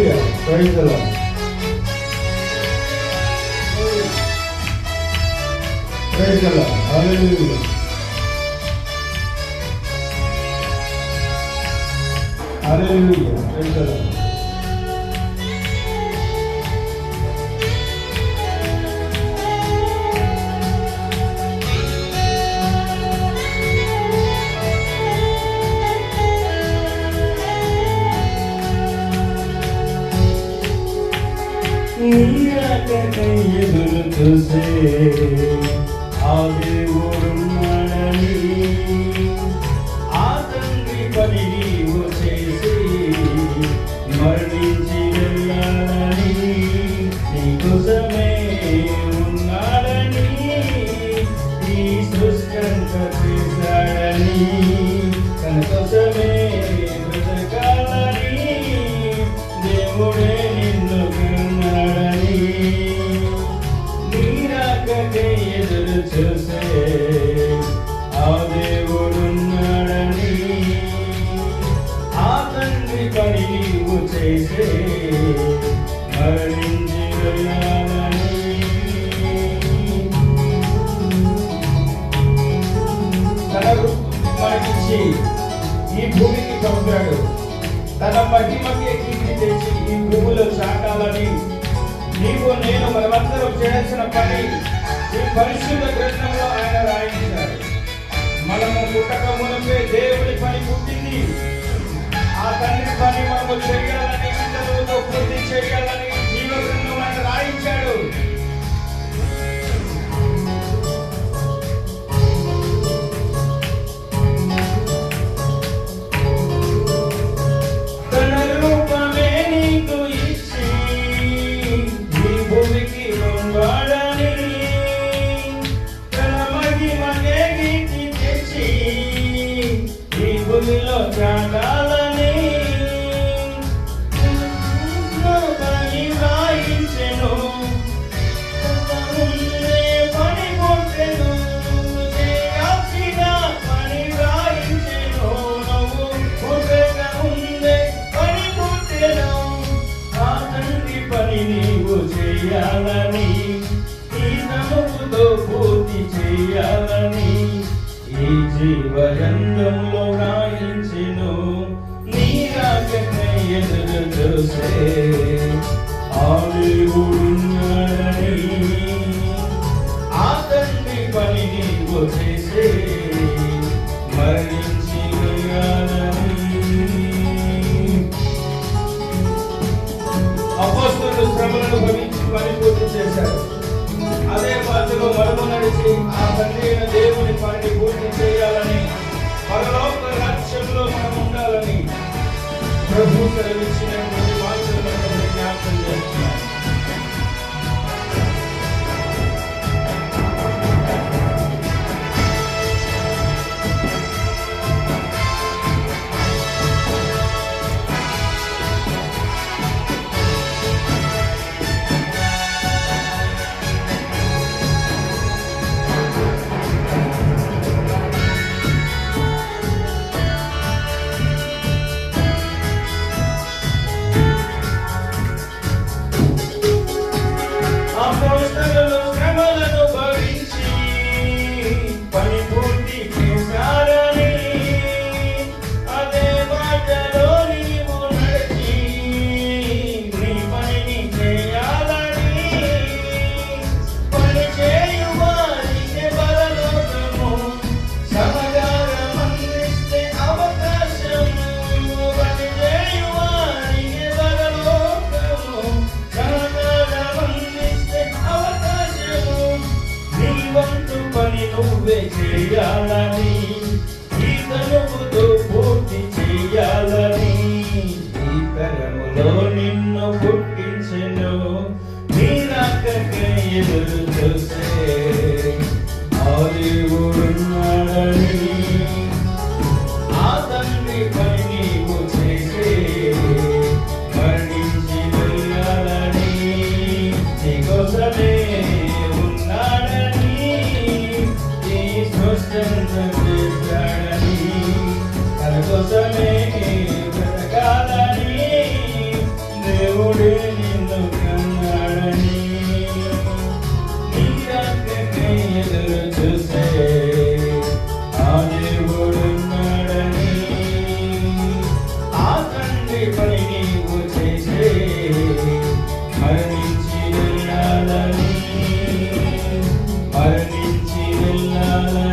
Hallelujah. Praise the Lord. Praise the Lord. Hallelujah. Hallelujah. Praise the Lord. నీరాకై ఎదురు చూసే ఆ దేవుడున్నాడని, ఆ తండ్రి పని నీవు చేసి మరణించి వెళ్ళాలని, నీకోసమే ఉన్నాడని, ఈ సృష్టింత చేశాడని, తన కోసమే బ్రతకాలని దేవుడే నిన్ను కన్నాడని. నీరాకై ఎదురు చూసే ఆ దేవుడున్నాడని, ఆ తండ్రి పని నీవు చేసే మరణించి వెళ్ళాలని. తన రూపం మనకిచ్చి ఈ భూమికి పంపాడు. తన మహిమకి కీర్తి తెచ్చి ఈ భూమిలో చాటాలని నీవు నేను మనమందరం చేయాల్సిన పని ఈ పరిశుద్ధ గ్రంథంలో ఆయన రాయించాడు. మనము పుట్టక మునుపే దేవుడి పని పుట్టింది. ఆ తండ్రి పని మనము చేయాలని, ఇతరులతో పూర్తి చేయాలని జీవ గ్రంథం ఆయన రాయించాడు. భూమిలో చాటాలని పని రాయించెను, పని కొట్టెను, చేయాల్సిన పని రాయించెను, నువ్వు పుట్టక ముందే పని కొట్టెను. ఆ తండ్రి పని నీవు చేయాలని, ఈ నమ్ముతో పూర్తి చేయాలని ఈ జీవగ్రంథంలో రాయించెను. నీరాకై ఎదురు చూసే ఆ దేవుడున్నాడని, ఆ తండ్రి పని నీవు చేసే మరణించి వెళ్ళాలని. అపోస్తలులు శ్రమలను భరించి పని పూర్తి చేశారు. అదే పద్ధతిలో మనము నడిచి ఆ తండ్రి అయిన దేవుని పనిని పూర్తి చేయాలని, పరలోక రాజ్యంలో మనం ఉండాలని ప్రభు సెలవిచ్చినటువంటి మాటలు మనం జ్ఞాపకం చేస్తున్నాం. నువ్వే చేయాలని, ఈ తరముతో పూర్తి చేయాలని ఈ తరములో నిన్ను పుట్టించెను. నీరాకై ఎదురు చూసే ఆ దేవుడున్నాడని, ఆ తండ్రి పని నీవు చేసే మరణించి వెళ్ళాలని, నీకోసమే ఉన్నాడని, ఈ సృష్టిని చేశాడని, తన కోసమే బ్రతకాలని దేవుడే వందనాలయ్యా